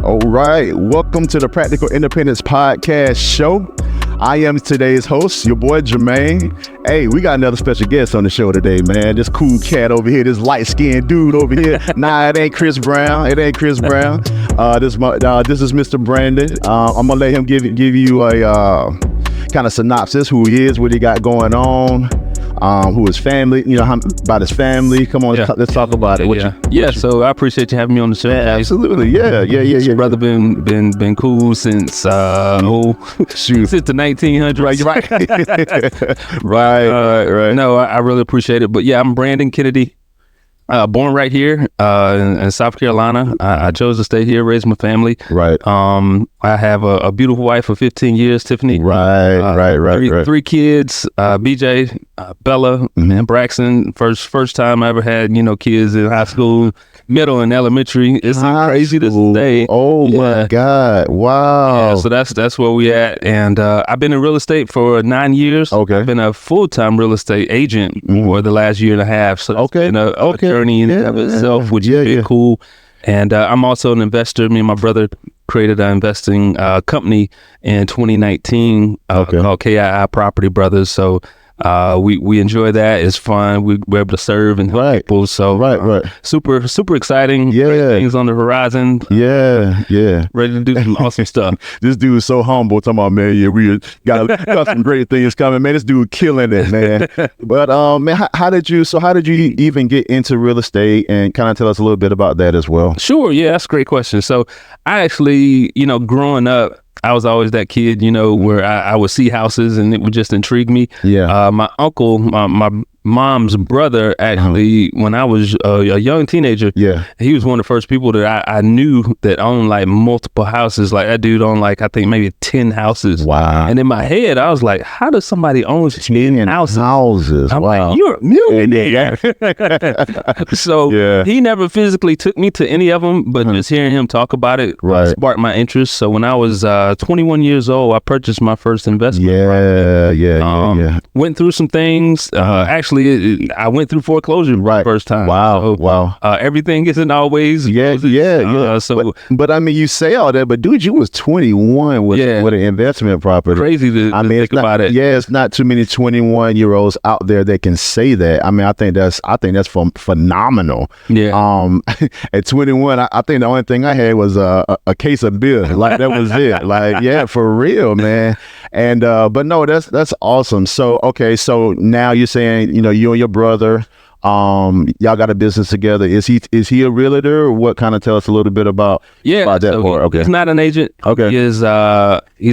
All right, welcome to the Practical Independence Podcast Show. I am today's host, your boy Jermaine. Hey, we got another special guest on the show today, man. This cool cat over here, this light-skinned dude over here. Nah, it ain't Chris Brown. This is Mr. Brandon. I'm gonna let him give you a kind of synopsis, who he is, what he got going on. Who his family, about his family. Come on, let's talk about it. So I appreciate you having me on the show. Yeah, absolutely. Yeah. Brother, been cool since since the 1900s. Right. No, I really appreciate it. But yeah, I'm Brandon Kennedy. Born right here in South Carolina. I chose to stay here, raise my family. Right. I have a beautiful wife for 15 years, Tiffany. Right. Three kids, BJ, Bella, and Braxton. First time I ever had, kids in high school, middle and elementary. It's crazy to say. Oh my God. Wow. Yeah, so that's where we at. And I've been in real estate for 9 years. Okay. I've been a full-time real estate agent for the last year and a half. So it's been a journey in of itself, which is cool. And I'm also an investor. Me and my brother created an investing company in 2019 called KII Property Brothers. So we enjoy that. It's fun. We're able to serve and help people. So super exciting. Things on the horizon. Ready to do some awesome stuff. This dude is so humble. Talking about, man, we got some great things coming. Man, this dude killing it, man. But man, how did you even get into real estate, and kind of tell us a little bit about that as well? Sure. Yeah, that's a great question. So I actually, growing up, I was always that kid, where I would see houses and it would just intrigue me. Yeah. My uncle, my mom's brother, actually, when I was a young teenager, he was one of the first people that I knew that owned like multiple houses. Like that dude owned I think maybe 10 houses. Wow. And in my head, I was like, how does somebody own 10 houses? I'm like, you're a millionaire. So he never physically took me to any of them, but just hearing him talk about it sparked my interest. So when I was 21 years old, I purchased my first investment. Went through some things. Actually, I went through foreclosure the first time. Wow. Everything isn't always But I mean, you say all that, but dude, you was 21 with an investment property. Crazy to think about it. Yeah, it's not too many 21-year-olds out there that can say that. I mean, I think that's phenomenal. Yeah. At 21, I think the only thing I had was a case of beer. Like that was it. Like, for real, man. And but no, that's awesome. So so now you're saying, you and your brother, y'all got a business together. Is he a realtor, or what? Kind of tell us a little bit about that part. Okay. He's not an agent. Okay. He's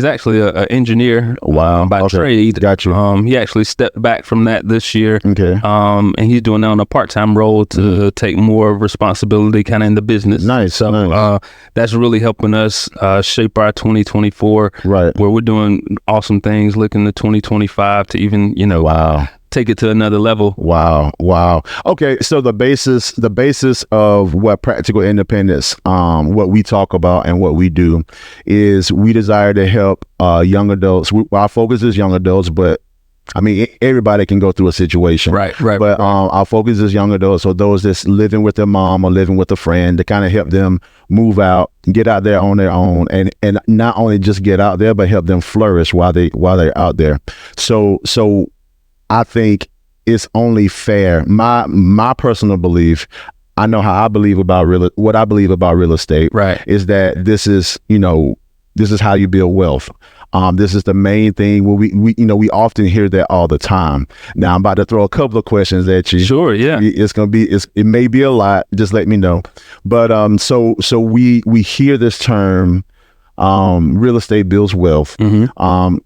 actually an engineer. Wow. By trade. Got you. He actually stepped back from that this year. Okay. And he's doing that on a part-time role to take more responsibility kind of in the business. Nice. So that's really helping us shape our 2024. Right. Where we're doing awesome things, looking to 2025 to even, take it to another level. Wow. Okay, so the basis of what Practical Independence, what we talk about and what we do, is we desire to help young adults. Our focus is young adults, but I mean, everybody can go through a situation. Right. But our focus is young adults, so those that's living with their mom or living with a friend, to kind of help them move out, get out there on their own, and not only just get out there, but help them flourish while they're out there. So I think it's only fair. My personal belief, I know how I believe about what I believe about real estate. Right. Is that this is how you build wealth. This is the main thing. We often hear that all the time. Now I'm about to throw a couple of questions at you. Sure. Yeah. It may be a lot. Just let me know. But so we hear this term, real estate builds wealth. Mm-hmm.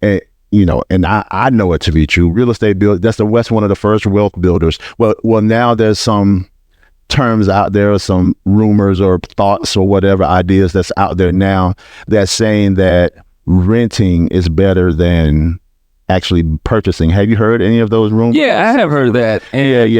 And I know it to be true. Real estate that's one of the first wealth builders. Well, now there's some terms out there, some rumors or thoughts or whatever ideas that's out there now that's saying that renting is better than actually purchasing. Have you heard any of those rumors? Yeah, I have heard that. And,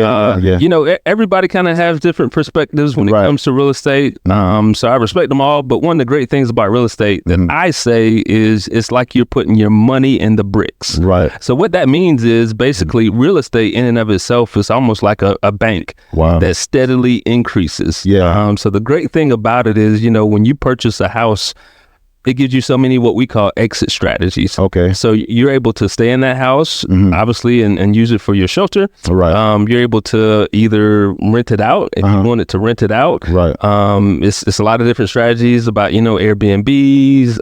you know, everybody kind of has different perspectives when it comes to real estate. So I respect them all. But one of the great things about real estate that I say is it's like you're putting your money in the bricks. Right. So what that means is basically real estate in and of itself is almost like a bank that steadily increases. Yeah. So the great thing about it is, you know, when you purchase a house, it gives you so many what we call exit strategies. Okay. So you're able to stay in that house, obviously, and use it for your shelter. Right. You're able to either rent it out if you wanted to rent it out. Right. It's a lot of different strategies about, you know, Airbnbs,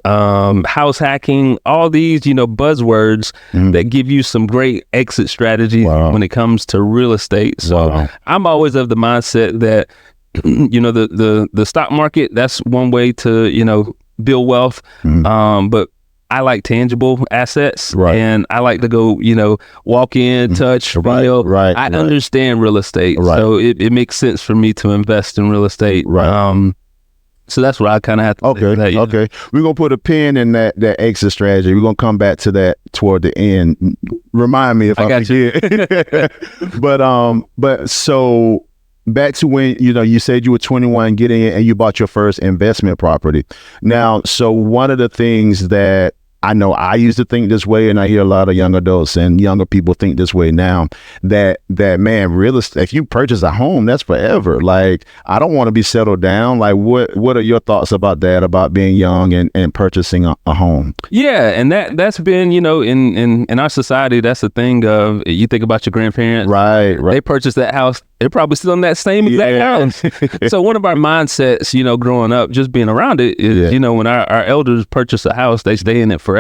house hacking, all these, you know, buzzwords that give you some great exit strategies when it comes to real estate. So I'm always of the mindset that, you know, the stock market, that's one way to, you know, build wealth, but I like tangible assets, and I like to go, you know, walk in, touch, feel. I understand real estate, so it makes sense for me to invest in real estate. So that's what I kind of have to say. That, okay. We're going to put a pin in that exit strategy. We're going to come back to that toward the end. Remind me if I forget. But so back to when, you know, you said you were 21 getting in and you bought your first investment property. Now, so one of the things that I know I used to think this way, and I hear a lot of young adults and younger people think this way now, that man, real estate, if you purchase a home, that's forever. Like, I don't want to be settled down. Like, what are your thoughts about that, about being young and purchasing a home? Yeah, and that's been, you know, in our society, that's the thing of, you think about your grandparents. Right. They purchased that house. They're probably still in that same exact house. So one of our mindsets, you know, growing up, just being around it is, you know, when our elders purchase a house, they stay in it forever.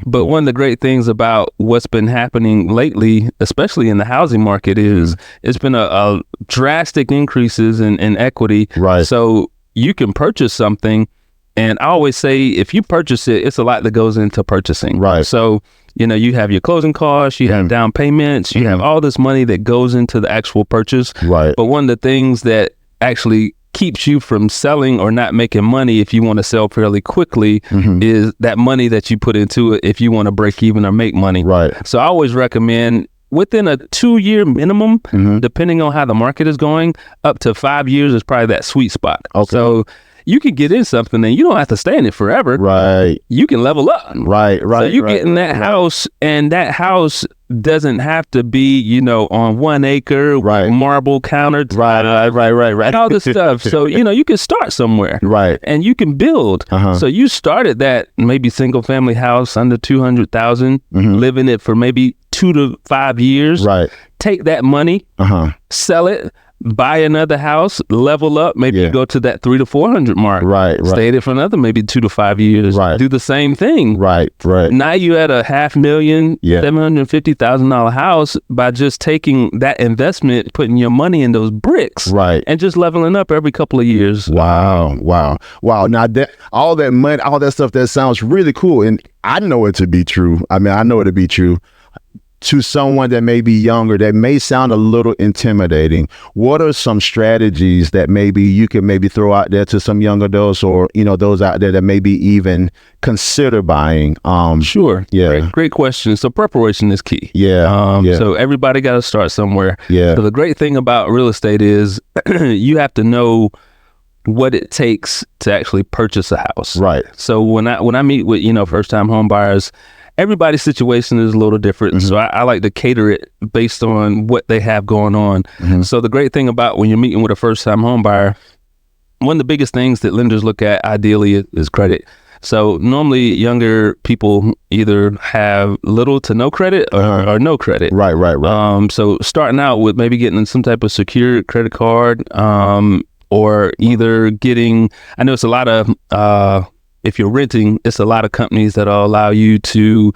But one of the great things about what's been happening lately, especially in the housing market, is it's been a drastic increases in equity. Right. So you can purchase something, and I always say, if you purchase it, it's a lot that goes into purchasing. Right. So, you know, you have your closing costs, you have down payments, you have all this money that goes into the actual purchase. Right. But one of the things that actually keeps you from selling or not making money if you want to sell fairly quickly is that money that you put into it if you want to break even or make money. Right. So I always recommend within a 2-year minimum, depending on how the market is going, up to 5 years is probably that sweet spot. Okay. So you can get in something and you don't have to stay in it forever. Right. You can level up. Right. So you get in that house, and that house doesn't have to be, you know, on 1 acre, marble counters, right, all this stuff. So, you know, you can start somewhere, and you can build. So you started that maybe single family house under 200,000, live in it for maybe 2 to 5 years. Right. Take that money, sell it, buy another house, level up, maybe go to that 300 to 400 mark. Right. Stay in it for another maybe 2 to 5 years. Right. Do the same thing. Right. Now you at a $500,000, $750,000 house by just taking that investment, putting your money in those bricks, and just leveling up every couple of years. Wow. Now that all that money, all that stuff, that sounds really cool, and I know it to be true. I mean, I know it to be true. To someone that may be younger, that may sound a little intimidating, what are some strategies that maybe you can maybe throw out there to some young adults, or, you know, those out there that maybe even consider buying? Sure. Yeah. Great question. So preparation is key. So everybody got to start somewhere. So the great thing about real estate is you have to know what it takes to actually purchase a house. Right. So when I meet with, you know, first time home buyers, everybody's situation is a little different. So I like to cater it based on what they have going on. So the great thing about when you're meeting with a first time home buyer, one of the biggest things that lenders look at ideally is credit. So normally younger people either have little to no credit or no credit. Right. So starting out with maybe getting some type of secured credit card, or either getting, I know it's a lot of, if you're renting, it's a lot of companies that'll allow you to,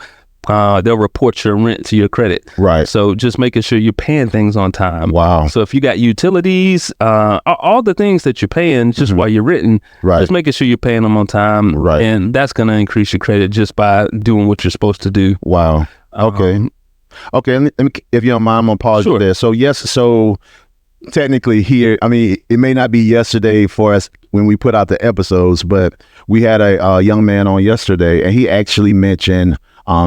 they'll report your rent to your credit. Right. So just making sure you're paying things on time. Wow. So if you got utilities, all the things that you're paying just while you're renting, just making sure you're paying them on time. Right. And that's going to increase your credit just by doing what you're supposed to do. Wow. Okay. And if you don't mind, I'm going to pause you there. So so technically here, I mean, it may not be yesterday for us when we put out the episodes, but we had a young man on yesterday, and he actually mentioned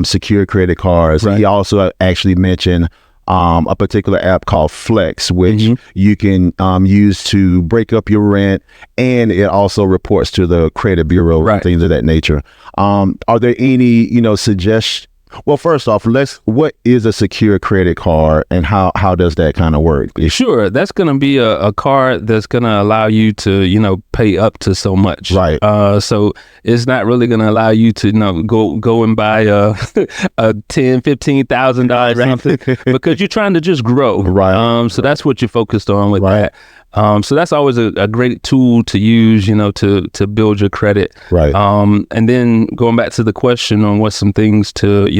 secure credit cards. Right. He also actually mentioned a particular app called Flex, which you can use to break up your rent, and it also reports to the credit bureau, right, things of that nature. Are there any, suggestions? Well, first off, what is a secure credit card, and how does that kind of work? Sure. That's going to be a card that's going to allow you to, pay up to so much. Right. So it's not really going to allow you to, go and buy a $10,000-$15,000 something because you're trying to just grow. Right. So that's what you're focused on with that. So that's always a great tool to use, to build your credit. Right. And then going back to the question on what some things to,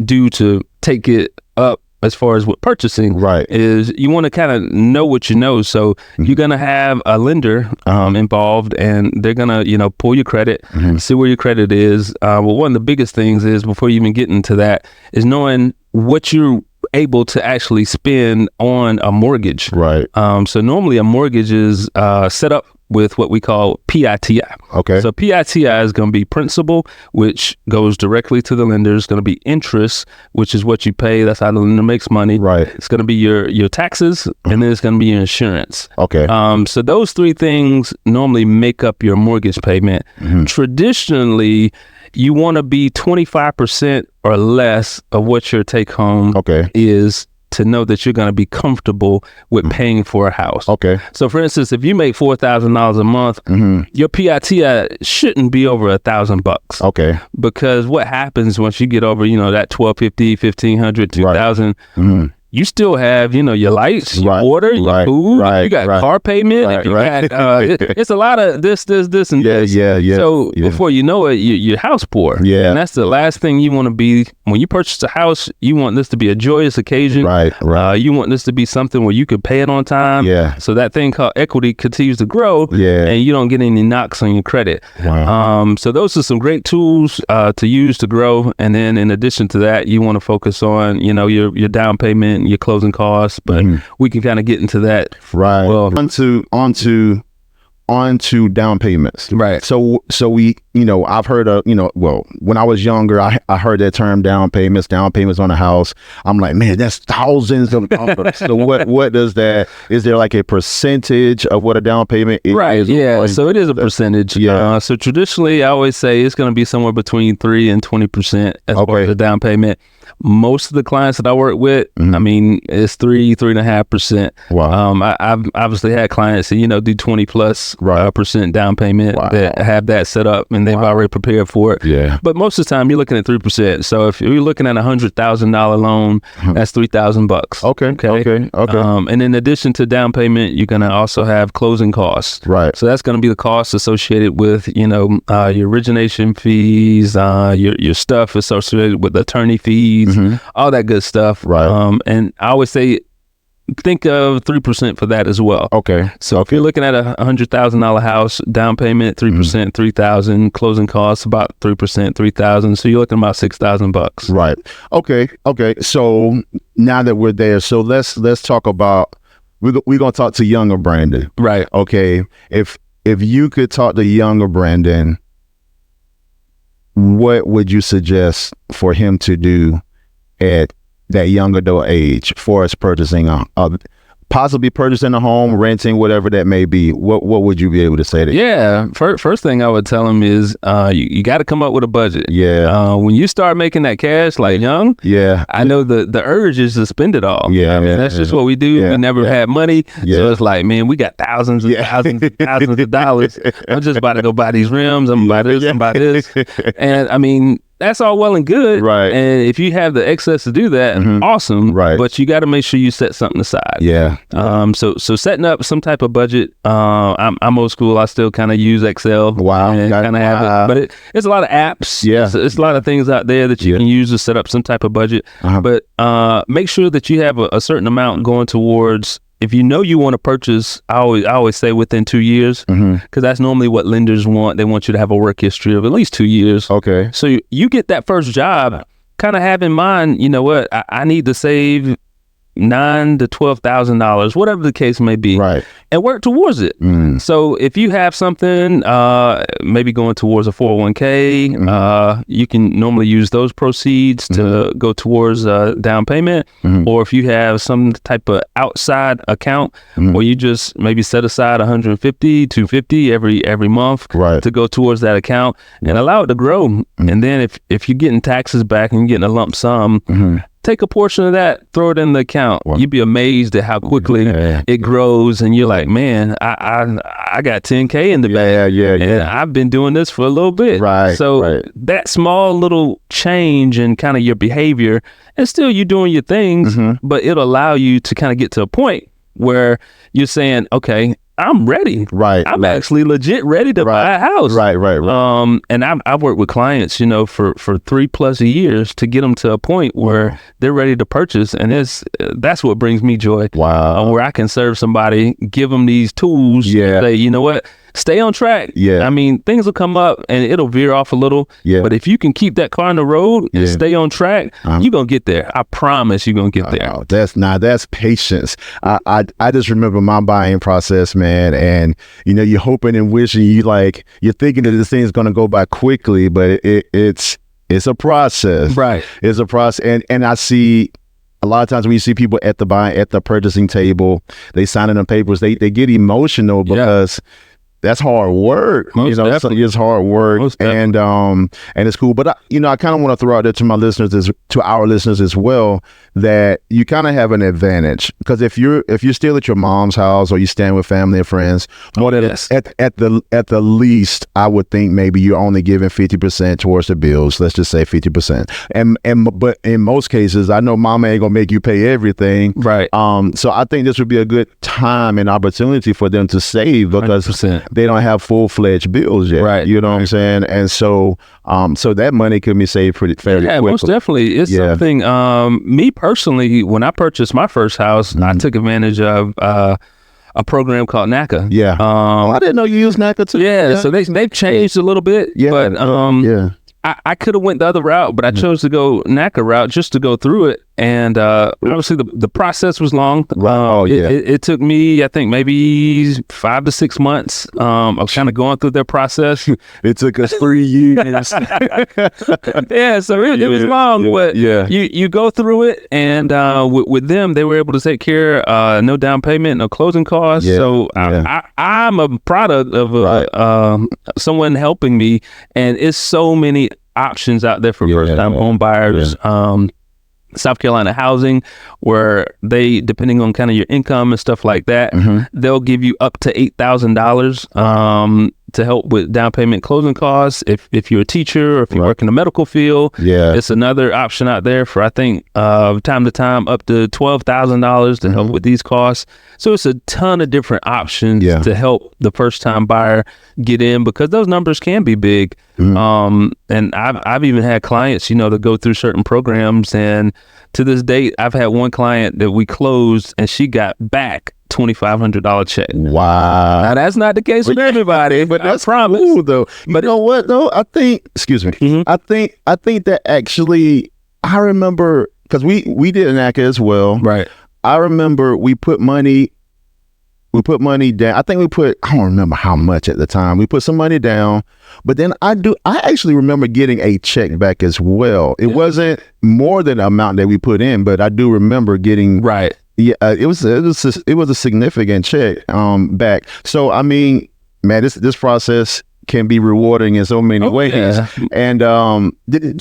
do to take it up as far as what purchasing, right, is you want to kind of know what you know. So you're going to have a lender involved, and they're going to, pull your credit, see where your credit is. Well, one of the biggest things is, before you even get into that, is knowing what you're able to actually spend on a mortgage. Right. So normally a mortgage is set up with what we call PITI. Okay. So PITI is going to be principal, which goes directly to the lender. It's going to be interest, which is what you pay. That's how the lender makes money. Right. It's going to be your taxes, and then it's going to be your insurance. Okay. So those three things normally make up your mortgage payment. Traditionally, you want to be 25% or less of what your take home is, to know that you're going to be comfortable with paying for a house. Okay. So for instance, if you make $4,000 a month, your PITI shouldn't be over $1,000. Okay. Because what happens once you get over, that $1,250, $1,500, $2,000, you still have, your lights, your water, your food, you got car payment, it's a lot of this, and this. Yeah. So before you know it, you're house poor. Yeah. And that's the last thing you want to be. When you purchase a house, you want this to be a joyous occasion. Right. You want this to be something where you can pay it on time. Yeah. So that thing called equity continues to grow. Yeah. And you don't get any knocks on your credit. Wow. So those are some great tools to use to grow. And then in addition to that, you want to focus on, your down payment, your closing costs, but we can kind of get into that. Right. Well, onto down payments. Right. So we, I've heard of, when I was younger, I heard that term down payments on a house. I'm like, man, that's thousands of dollars. So what does that, is there like a percentage of what a down payment is? Right. Yeah. So it is a percentage. Yeah. So traditionally I always say it's going to be somewhere between 3 and 20% as far as the down payment. Most of the clients that I work with, I mean, it's 3.5%. Wow. I've obviously had clients that, do 20+% down payment that have that set up, and they've already prepared for it. Yeah. But most of the time you're looking at 3%. So if you're looking at $100,000 loan, that's $3,000. Okay. And in addition to down payment, you're going to also have closing costs. Right. So that's going to be the costs associated with, your origination fees, your stuff associated with attorney fees, all that good stuff. Right. And I always say, think of 3% for that as well. Okay. So if you're looking at a $100,000 house, down payment 3%, $3,000, closing costs about 3%, $3,000. So you're looking about $6,000. Right. Okay. So now that we're there, so let's talk about, we're gonna talk to younger Brandon. Right. Okay. If you could talk to younger Brandon, what would you suggest for him to do at that young adult age for us purchasing possibly purchasing a home, renting, whatever that may be? What would you be able to say to him? Yeah. First thing I would tell him is you got to come up with a budget. Yeah. When you start making that cash like young, I know the urge is to spend it all. Yeah. That's just what we do. Yeah. We never had money. Yeah. So it's like, man, we got thousands and thousands and thousands of dollars. I'm just about to go buy these rims. I'm about this, I'm about this. And I mean, that's all well and good. Right. And if you have the excess to do that, awesome. Right. But you got to make sure you set something aside. Yeah. So setting up some type of budget. I'm old school. I still kind of use Excel. Wow. And kind of have it. But it's a lot of apps. Yeah. It's a lot of things out there that you can use to set up some type of budget. But make sure that you have a certain amount going towards. If you know you want to purchase, I always say within 2 years, because that's normally what lenders want. They want you to have a work history of at least 2 years. Okay. So you get that first job, kind of have in mind, you know what, I need to save $9,000 to $12,000, whatever the case may be, right, and work towards it. So if you have something, maybe going towards a 401k, you can normally use those proceeds to go towards down payment. Or if you have some type of outside account where you just maybe set aside $150, $250 every month to go towards that account and allow it to grow. And then if you're getting taxes back and you're getting a lump sum, take a portion of that, throw it in the account. You'd be amazed at how quickly it grows, and you're like, man, I got 10K in the bank. And I've been doing this for a little bit. So that small little change in kind of your behavior, and still you doing your things, but it'll allow you to kind of get to a point where you're saying, okay, I'm ready. I'm actually legit ready to buy a house. And I've worked with clients, you know, for 3+ years to get them to a point where they're ready to purchase. And that's what brings me joy. Where I can serve somebody, give them these tools, say, you know what, stay on track. I mean, things will come up and it'll veer off a little. But if you can keep that car on the road and stay on track, you're going to get there. I promise you're going to get there. That's patience. I just remember my buying process, man. And, you know, you're hoping and wishing, you're thinking that this thing is going to go by quickly, but it's a process. It's a process. And I see a lot of times when you see people at the purchasing table, they signing the papers, they get emotional because that's hard work. It's hard work, and it's cool. But I kind of want to throw out there to our listeners as well, that you kind of have an advantage, because if you're still at your mom's house or you staying with family and friends, at the least, I would think maybe you're only giving 50% towards the bills. Let's just say 50%. But in most cases, I know mama ain't gonna make you pay everything. So I think this would be a good time and opportunity for them to save, because 100%. They don't have full-fledged bills yet. You know what I'm saying? And so that money could be saved fairly quickly. Most definitely. It's something, me personally, when I purchased my first house, I took advantage of a program called NACA. I didn't know you used NACA too. So they've changed a little bit. But I could have went the other route, but I chose to go NACA route just to go through it. And obviously the process was long. It took me, I think, maybe 5 to 6 months of kind of going through their process. It took us 3 years. So it was long, but you go through it, and with them, they were able to take care, no down payment, no closing costs. So I'm a product of someone helping me, and it's so many options out there for first-time home buyers. South Carolina Housing, where they, depending on kind of your income and stuff like that, they'll give you up to $8,000 to help with down payment, closing costs. If you're a teacher or if you work in the medical field, it's another option out there for, I think, time to time, up to $12,000 to help with these costs. So it's a ton of different options to help the first time buyer get in, because those numbers can be big. And I've even had clients, to go through certain programs, and to this date, I've had one client that we closed and she got back $2,500 check. Wow. Now that's not the case with everybody, but that's cool though. But you know what though? I think, I think that actually, I remember, because we did an NACA as well. I remember we put money down. I think I don't remember how much at the time. We put some money down, but then I actually remember getting a check back as well. It wasn't more than the amount that we put in, but I do remember getting it was a significant check back. So I mean, man, this process can be rewarding in so many ways. And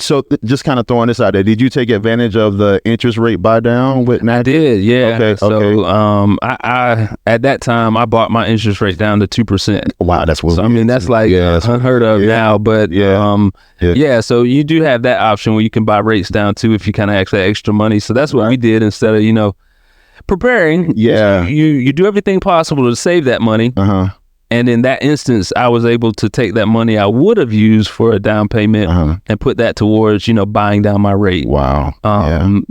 so just kind of throwing this out there, did you take advantage of the interest rate buy down with NACA? I did, Okay. So I at that time I bought my interest rate down to 2%. Wow, that's what. So I mean, that's like unheard of now, but so you do have that option where you can buy rates down too if you kind of actually have extra money. So that's what we did instead of preparing. You do everything possible to save that money. And in that instance, I was able to take that money I would have used for a down payment and put that towards, buying down my rate. Wow.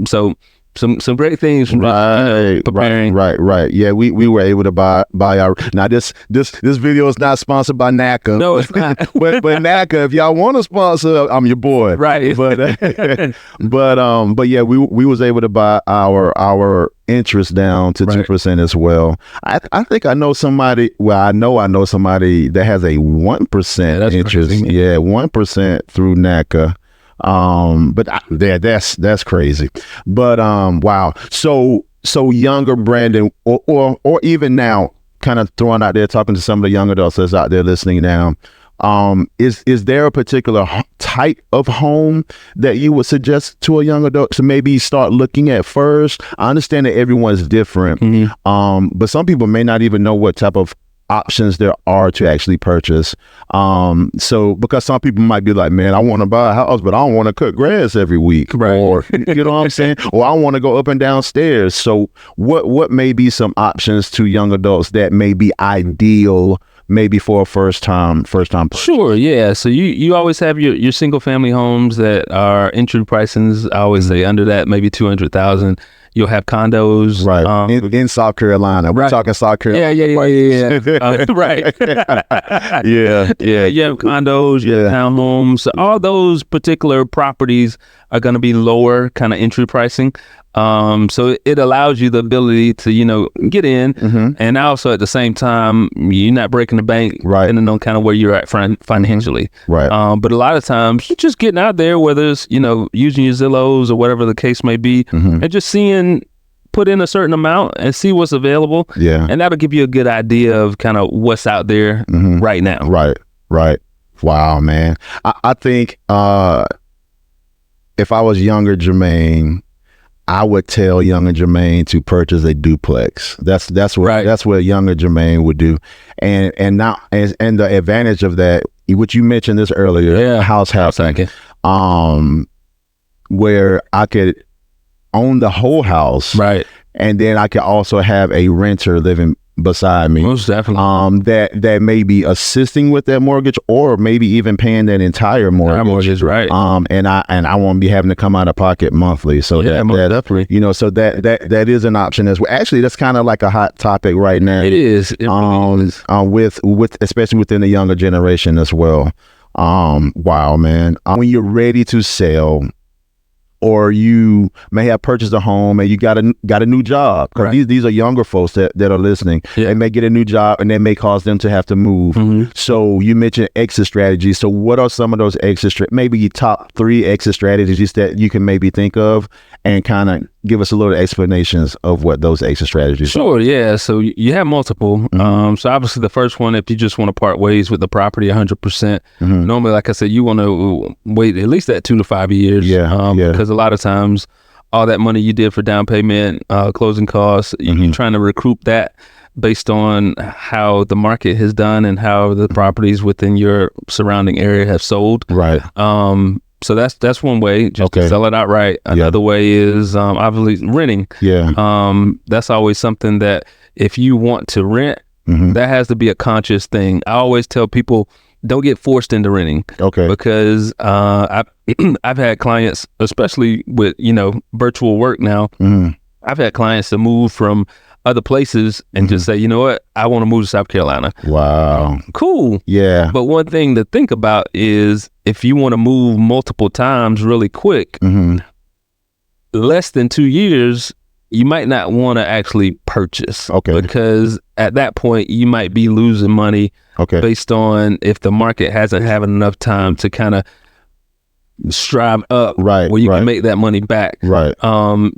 So some great things from preparing. Right. Yeah, we were able to buy our. Now this video is not sponsored by NACA. No, it's not. but NACA, if y'all want to sponsor, I'm your boy. Right. But yeah, we was able to buy our interest down to 2% as well. I think I know somebody. Well, I know somebody that has a 1% interest. Crazy. Yeah, 1% through NACA. But that's crazy. But wow. So younger Brandon, or even now, kind of throwing out there, talking to some of the young adults that's out there listening now. Is there a particular type of home that you would suggest to a young adult to maybe start looking at first? I understand that everyone's different, but some people may not even know what type of options there are to actually purchase. So because some people might be like, man, I want to buy a house, but I don't want to cut grass every week, or you know what I'm saying, or I want to go up and down stairs. So what may be some options to young adults that may be ideal, maybe for a first time purchase? Sure, yeah. So you always have your single family homes that are entry pricings. I always say under that, maybe 200,000. You'll have condos, right? In South Carolina, we're talking South Carolina. Yeah. Right. Yeah. You have condos, you have townhomes. All those particular properties are going to be lower kind of entry pricing. So it allows you the ability to, get in, and also at the same time, you're not breaking the bank, depending on kind of where you're at financially. Right. But a lot of times you're just getting out there, whether it's, using your Zillows or whatever the case may be, and just put in a certain amount and see what's available. Yeah. And that'll give you a good idea of kind of what's out there right now. Right. Wow, man. I think, if I was younger Jermaine, I would tell younger Jermaine to purchase a duplex. That's what younger Jermaine would do. And the advantage of that, which you mentioned this earlier, house hacking, where I could own the whole house, right? And then I could also have a renter living beside me. Most definitely. That may be assisting with that mortgage, or maybe even paying that entire mortgage. Right. And I won't be having to come out of pocket monthly. So definitely. So that is an option as well. Actually, that's kind of like a hot topic right now. It is. It really is. With especially within the younger generation as well. Wow, man. When you're ready to sell, or you may have purchased a home and you got a new job, because these are younger folks that are listening. They may get a new job and that may cause them to have to move. So you mentioned exit strategies. So what are some of those maybe top 3 exit strategies that you can maybe think of, and kind of give us a little explanations of what those exit strategies are? Sure, yeah. So you have multiple. So obviously the first one, if you just want to part ways with the property 100%, normally, like I said, you want to wait at least that 2 to 5 years. Because a lot of times all that money you did for down payment, closing costs, you're trying to recoup that based on how the market has done and how the properties within your surrounding area have sold. Right. So that's one way, just to sell it outright. Another way is obviously renting. That's always something that if you want to rent, that has to be a conscious thing. I always tell people, don't get forced into renting. Because I've had clients, especially with virtual work now. I've had clients to move from other places and just say, you know what, I want to move to South Carolina. Wow. Cool. Yeah. But one thing to think about is if you want to move multiple times really quick, less than 2 years, you might not want to actually purchase. Because at that point, you might be losing money based on if the market hasn't had enough time to kind of strive up where you can make that money back.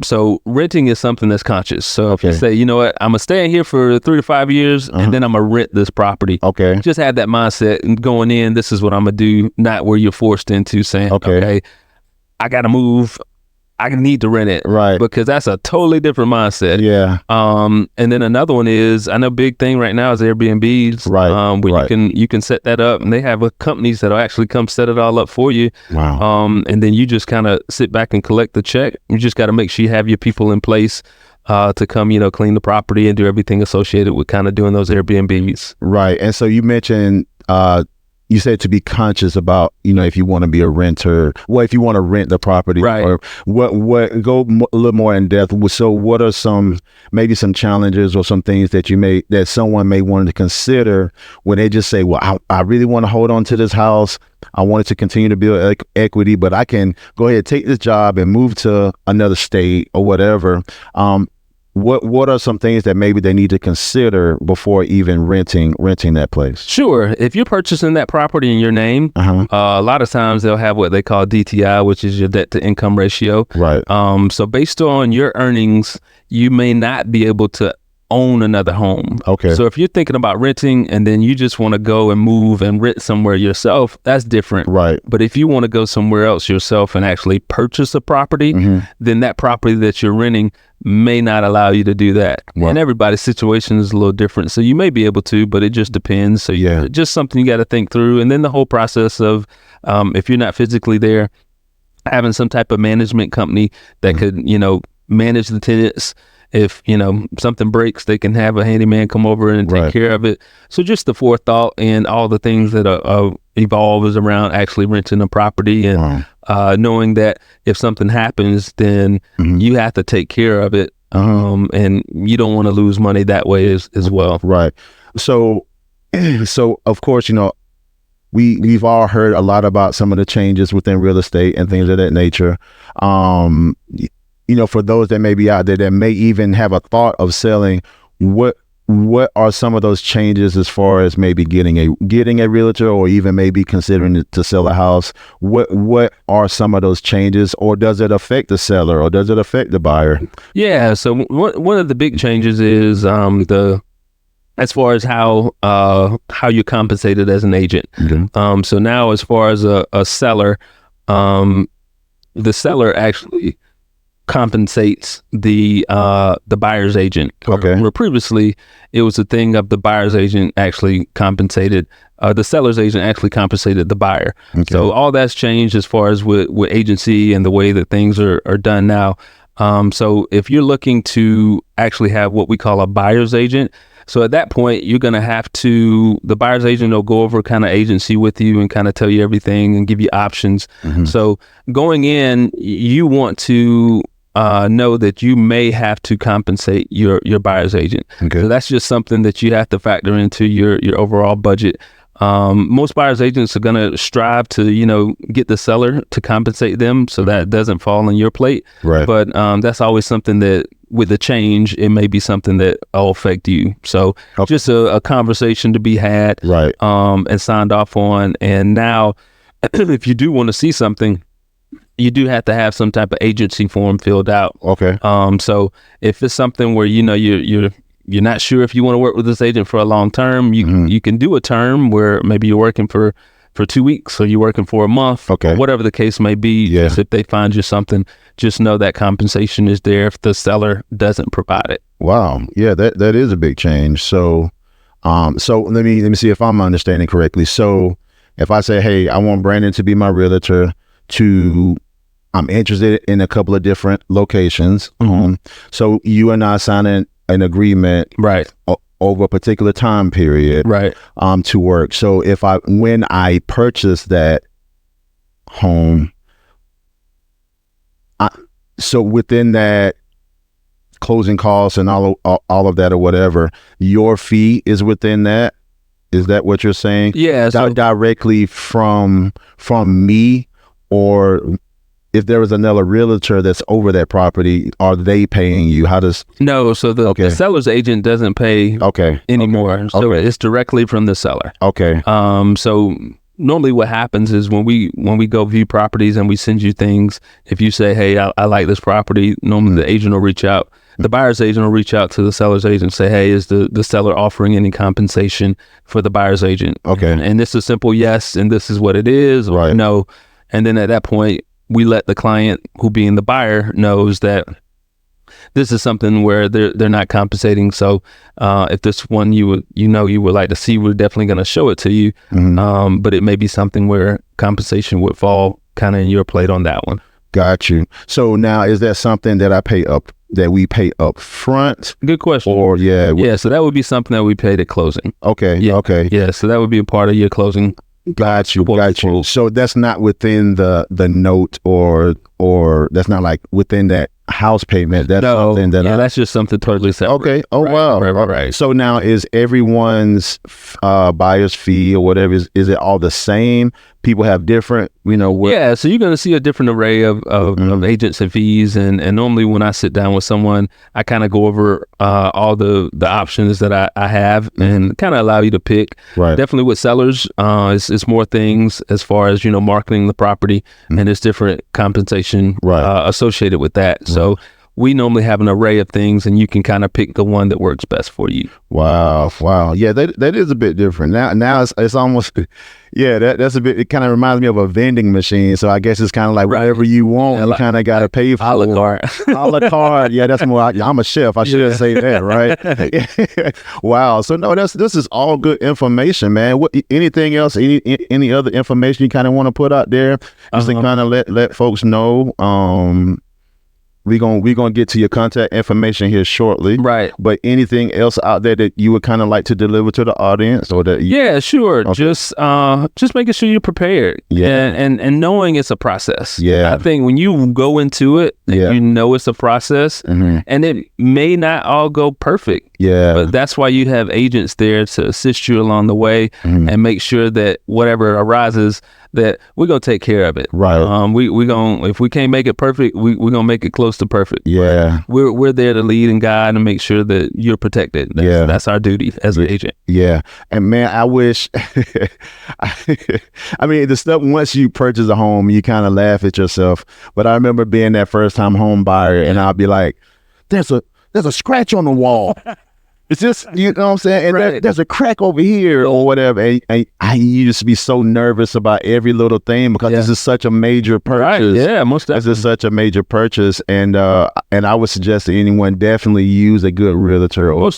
So renting is something that's conscious. So if you say, you know what, I'm gonna stay in here for 3 to 5 years and then I'm gonna rent this property. Just have that mindset and going in, this is what I'm gonna do, not where you're forced into saying, okay, I gotta move, I need to rent it. Because that's a totally different mindset. And then another one is, I know big thing right now is Airbnbs. Where you can set that up, and they have companies that'll actually come set it all up for you. And then you just kind of sit back and collect the check. You just got to make sure you have your people in place to come, clean the property and do everything associated with kind of doing those Airbnbs. And so you mentioned you said to be conscious about, if you want to be a renter, if you want to rent the property, right? Or what go a little more in depth. So what are maybe some challenges or some things that someone may want to consider when they just say, well, I really want to hold on to this house. I wanted to continue to build equity, but I can go ahead, take this job and move to another state or whatever. What are some things that maybe they need to consider before even renting that place? Sure. If you're purchasing that property in your name, a lot of times they'll have what they call DTI, which is your debt to income ratio. Right. So based on your earnings, you may not be able to own another home. Okay. So if you're thinking about renting and then you just want to go and move and rent somewhere yourself, that's different. Right. But if you want to go somewhere else yourself and actually purchase a property, then that property that you're renting may not allow you to do that. Right. And everybody's situation is a little different. So you may be able to, but it just depends. So just something you got to think through. And then the whole process of, if you're not physically there, having some type of management company that could, manage the tenants. If, something breaks, they can have a handyman come over and take care of it. So just the forethought and all the things that evolve is around actually renting a property and knowing that if something happens, then you have to take care of it. And you don't want to lose money that way as well. Right. So of course, we've all heard a lot about some of the changes within real estate and things of that nature. For those that may be out there that may even have a thought of selling, what are some of those changes as far as maybe getting a realtor or even maybe considering to sell a house? What are some of those changes, or does it affect the seller or does it affect the buyer? Yeah. So one of the big changes is as far as how you're compensated as an agent. So now as far as a seller, the seller actually compensates the buyer's agent. Okay. Where previously it was a thing of the buyer's agent actually compensated, the seller's agent actually compensated the buyer. Okay. So all that's changed as far as with agency and the way that things are done now. So if you're looking to actually have what we call a buyer's agent, so at that point, you're going to have to, the buyer's agent will go over kind of agency with you and kind of tell you everything and give you options. So going in, you want to know that you may have to compensate your buyer's agent. Okay. So that's just something that you have to factor into your overall budget. Most buyer's agents are going to strive to, get the seller to compensate them so that doesn't fall on your plate. Right. But that's always something that with the change, it may be something that will affect you. So just a conversation to be had, right, and signed off on. And now, if you do want to see something, you do have to have some type of agency form filled out. Okay. So if it's something where you're not sure if you want to work with this agent for a long term, you can do a term where maybe you're working for 2 weeks or you're working for a month. Okay. Whatever the case may be. Yeah. Just if they find you something, just know that compensation is there if the seller doesn't provide it. Wow. Yeah, that is a big change. So let me see if I'm understanding correctly. So if I say, hey, I want Brandon to be my realtor, I'm interested in a couple of different locations. So you and I sign an agreement, right, over a particular time period, right, to work. So when I purchase that home, so within that closing costs and all of that or whatever, your fee is within that. Is that what you're saying? Yeah. Directly from me, or if there was another realtor that's over that property, are they paying you? How does... No, so the seller's agent doesn't pay anymore. So it's directly from the seller. Okay. So normally what happens is when we go view properties and we send you things, if you say, hey, I like this property, normally the agent will reach out. The buyer's agent will reach out to the seller's agent and say, hey, is the seller offering any compensation for the buyer's agent? Okay. And this is simple yes, and this is what it is, or no. And then at that point, we let the client, who being the buyer, knows that this is something where they're not compensating. So if this one you would like to see, we're definitely going to show it to you. But it may be something where compensation would fall kind of in your plate on that one. Got you. So now, is that something that we pay up front? Good question. Or so that would be something that we paid at closing. Okay. Yeah. Okay. Yeah. So that would be a part of your closing Got you. So that's not within the note or that's not like within that house payment. That's something that that's just something totally separate. Okay. Oh, wow. Right. So now is everyone's buyer's fee or whatever, is it all the same? People have different, Yeah, so you're going to see a different array of agents and fees. And normally when I sit down with someone, I kind of go over all the options that I have and kind of allow you to pick. Right. Definitely with sellers, it's more things as far as, marketing the property and there's different compensation associated with that. So we normally have an array of things and you can kind of pick the one that works best for you. Wow. Yeah, that is a bit different. Now it's almost, that's a bit, it kind of reminds me of a vending machine. So I guess it's kind of like whatever you want, you kind of got to pay for. A la carte. A la carte. Yeah, that's more, I'm a chef. I should say that, right? Wow. So no, this is all good information, man. Anything else, any other information you kind of want to put out there just to kind of let folks know? We're gonna get to your contact information here shortly. Right. But anything else out there that you would kind of like to deliver to the audience or that Yeah, sure. Okay. Just making sure you're prepared. Yeah. And knowing it's a process. Yeah. I think when you go into it, you know it's a process and it may not all go perfect. Yeah. But that's why you have agents there to assist you along the way and make sure that whatever arises, that we're gonna take care of it. Right. We gonna, if we can't make it perfect, we're gonna make it close to perfect. Yeah. We're there to lead and guide and make sure that you're protected. That's our duty as an agent. Yeah. And man, I wish I mean the stuff, once you purchase a home, you kind of laugh at yourself. But I remember being that first time home buyer and I'll be like, there's a scratch on the wall. It's just, you know what I'm saying? And there's a crack over here or whatever. And I used to be so nervous about every little thing because this is such a major purchase. Right. Yeah, most definitely. This is such a major purchase. And I would suggest to anyone definitely use a good realtor or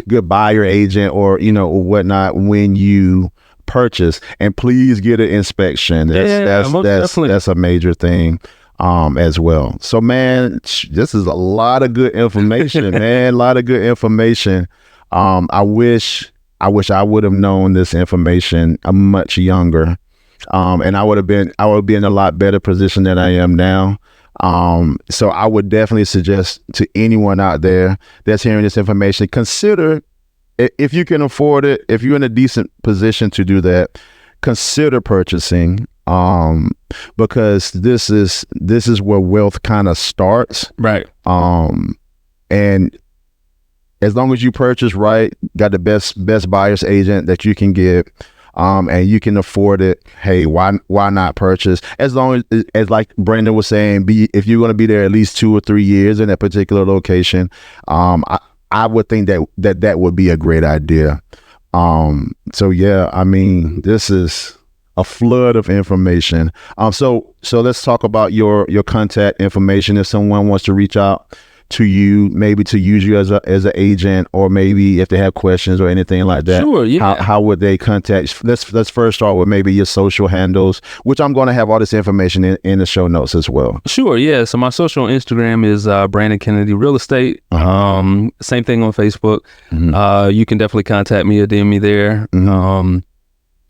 good buyer agent or, or whatnot when you purchase. And please get an inspection. That's a major thing. As well. So man, this is a lot of good information, man. A lot of good information. I wish I would have known this information much younger. And I would be in a lot better position than I am now. So I would definitely suggest to anyone out there that's hearing this information, consider, if you can afford it, if you're in a decent position to do that, consider purchasing. Because this is where wealth kind of starts. Right. And as long as you purchase right, got the best buyer's agent that you can get, and you can afford it, hey, why not purchase? As long as like Brandon was saying, if you're going to be there at least 2 or 3 years in that particular location, I would think that would be a great idea. So yeah, I mean, this is a flood of information. So let's talk about your contact information. If someone wants to reach out to you, maybe to use you as an agent, or maybe if they have questions or anything like that. Sure, yeah. How would they contact? Let's first start with maybe your social handles, which I'm going to have all this information in the show notes as well. Sure, yeah. So my social Instagram is Brandon Kennedy Real Estate. Same thing on Facebook. You can definitely contact me or DM me there.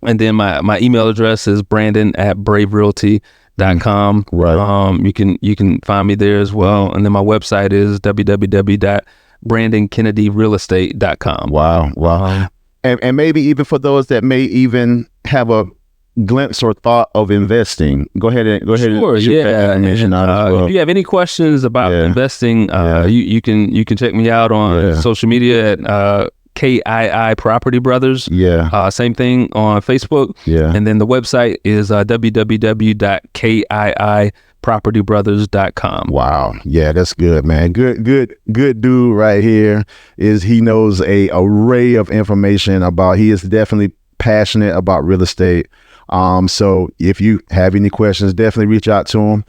And then my email address is brandon@braverealty.com. Right. You can find me there as well. And then my website is www.brandonkennedyrealestate.com. Wow. And maybe even for those that may even have a glimpse or thought of investing, go ahead and sure, yeah. If you have any questions about investing, you can check me out on social media at KII Property Brothers. Same thing on Facebook. And then the website is www.kiipropertybrothers.com. Wow. Yeah, that's good, man. Good dude right here. He knows a array of information he is definitely passionate about real estate. So if you have any questions, definitely reach out to him.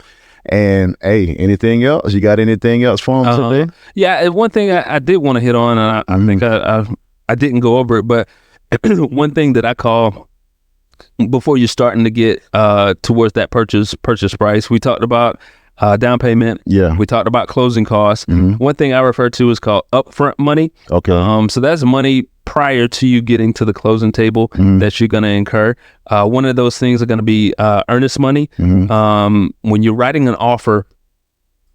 And hey, anything else? You got anything else for him today? Yeah, one thing I did want to hit on, and I think I didn't go over it, but one thing that I call before you're starting to get towards that purchase price, we talked about down payment. Yeah. We talked about closing costs. One thing I refer to is called upfront money. Okay. So that's money prior to you getting to the closing table that you're going to incur. One of those things are going to be earnest money. When you're writing an offer,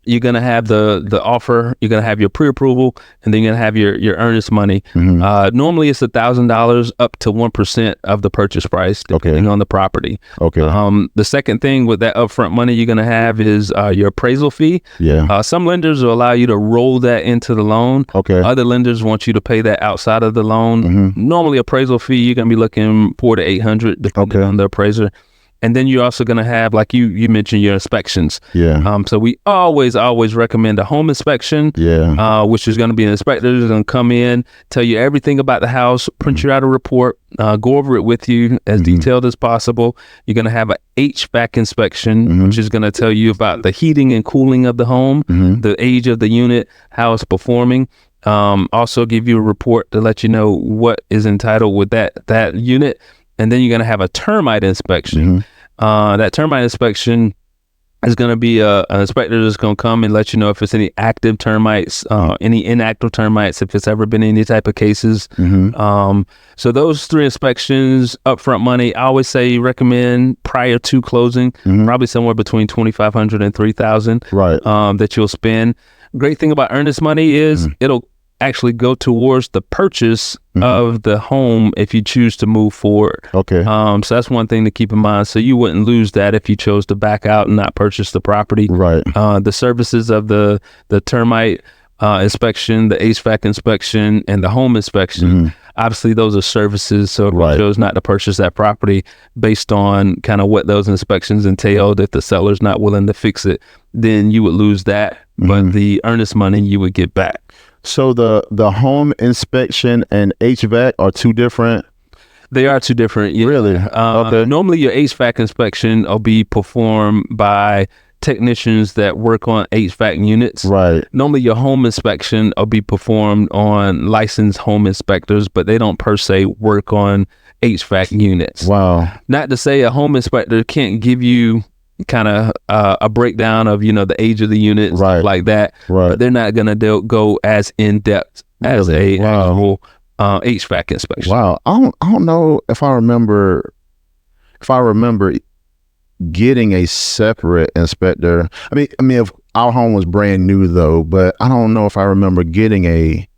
you're going to have the offer, you're going to have your pre-approval, and then you're going to have your earnest money. Normally it's $1,000 up to 1% of the purchase price, depending on the property. The second thing with that upfront money you're going to have is your appraisal fee. Some lenders will allow you to roll that into the loan. Other lenders want you to pay that outside of the loan. Normally appraisal fee, you're going to be looking $400 to $800, depending on the appraiser. And then you're also going to have, like you mentioned, your inspections. So we always recommend a home inspection, which is going to be an inspector who's going to come in, tell you everything about the house, print you out a report, go over it with you as detailed as possible. You're going to have an HVAC inspection, which is going to tell you about the heating and cooling of the home, the age of the unit, how it's performing. Also give you a report to let you know what is entitled with that unit. And then you're going to have a termite inspection. That termite inspection is going to be an inspector that's going to come and let you know if it's any active termites, any inactive termites, if it's ever been any type of cases. So those 3 inspections, upfront money, I always say recommend prior to closing, probably somewhere between $2,500 and $3,000 that you'll spend. Great thing about earnest money is it'll actually go towards the purchase of the home if you choose to move forward. So that's one thing to keep in mind. So you wouldn't lose that if you chose to back out and not purchase the property. The services of the termite inspection, the HVAC inspection, and the home inspection, obviously those are services. So if you chose not to purchase that property based on kind of what those inspections entailed, if the seller's not willing to fix it, then you would lose that. But the earnest money you would get back. So the home inspection and HVAC are 2 different? They are 2 different. Really? Normally your HVAC inspection will be performed by technicians that work on HVAC units. Normally your home inspection will be performed on licensed home inspectors, but they don't per se work on HVAC units. Not to say a home inspector can't give you kind of a breakdown of the age of the unit, stuff like that, but they're not gonna go as in depth as a actual HVAC inspection. I don't know if I remember getting a separate inspector. I mean if our home was brand new though, but I don't know if I remember getting a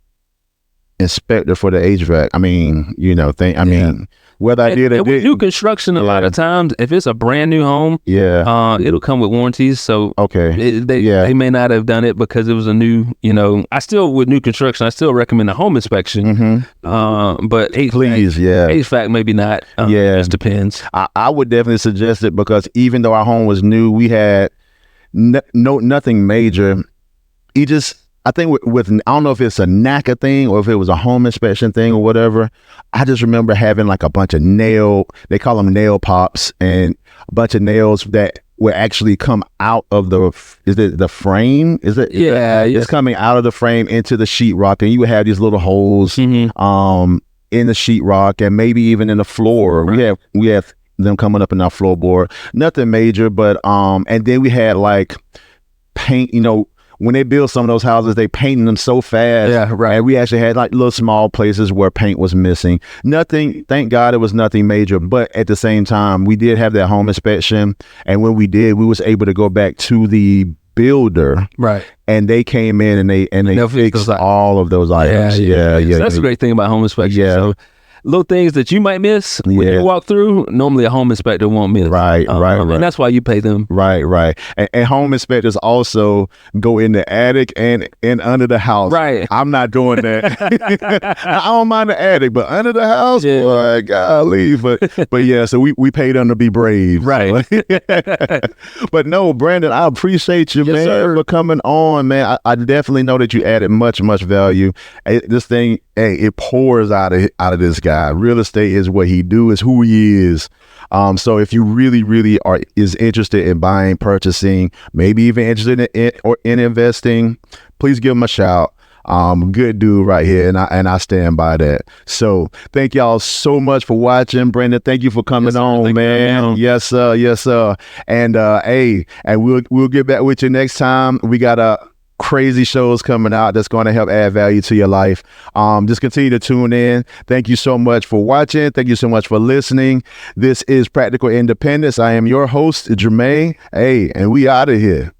inspector for the HVAC. I mean whether I did or didn't. New construction, a lot of times, if it's a brand new home, it'll come with warranties. So they may not have done it because it was a new, with new construction, I still recommend a home inspection. But HVAC maybe not. It just depends. I would definitely suggest it because even though our home was new, we had nothing major. I think with I don't know if it's a NACA thing or if it was a home inspection thing or whatever. I just remember having like a bunch of they call them nail pops, and a bunch of nails that would actually come out of the frame? It's coming out of the frame into the sheetrock, and you would have these little holes in the sheetrock and maybe even in the floor. We have them coming up in our floorboard. Nothing major, but and then we had like paint, when they build some of those houses, they painting them so fast. And we actually had like little small places where paint was missing. Nothing, thank God it was nothing major. But at the same time, we did have that home inspection. And when we did, we was able to go back to the builder. And they came in and they fixed all of those items. So that's the great thing about home inspection. So little things that you might miss when you walk through, normally a home inspector won't miss. Right. And that's why you pay them. Right. And home inspectors also go in the attic and under the house. I'm not doing that. I don't mind the attic, but under the house, boy, golly. But so we paid them to be brave. But no, Brandon, I appreciate you, man, for coming on, man. I definitely know that you added much value. This thing, it pours out of this guy. Real estate is what he do, is who he is. So if you really is interested in buying, purchasing, maybe even interested in investing, please give him a shout. Good dude right here, and I stand by that. So thank y'all so much for watching. Brandon, thank you for coming on, man. Yes sir. And and we'll get back with you next time. We got a crazy shows coming out that's going to help add value to your life. Just continue to tune in. Thank you so much for watching. Thank you so much for listening. This is Practical Independence. I am your host, Jermaine. Hey, and we out of here.